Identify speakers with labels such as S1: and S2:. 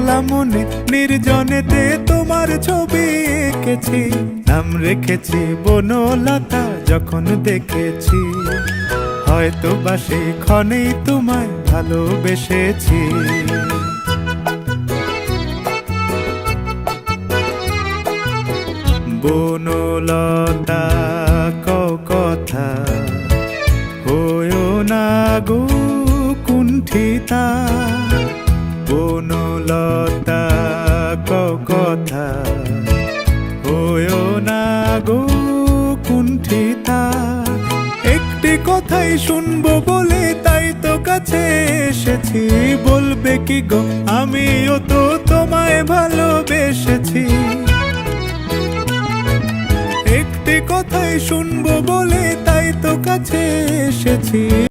S1: একলা মনে নির্জনেতে তোমার ছবি এঁকেছি, নাম রেখেছি বনলতা যখন দেখেছি, হয়তো বা সেই ক্ষণেই তোমায় ভালোবেসেছি। বনলতা কও কথা, হয়ো না গো কুণ্ঠিতা, বনলতা কও কথা, হয়ো না গো কুণ্ঠিতা। একটি কথাই শুনবো বলে তাই তো কাছে এসেছি, বলবে কি গো আমিও তো তোমায় ভালোবেসেছি। একটি কথাই শুনবো বলে তাই তো কাছে এসেছি।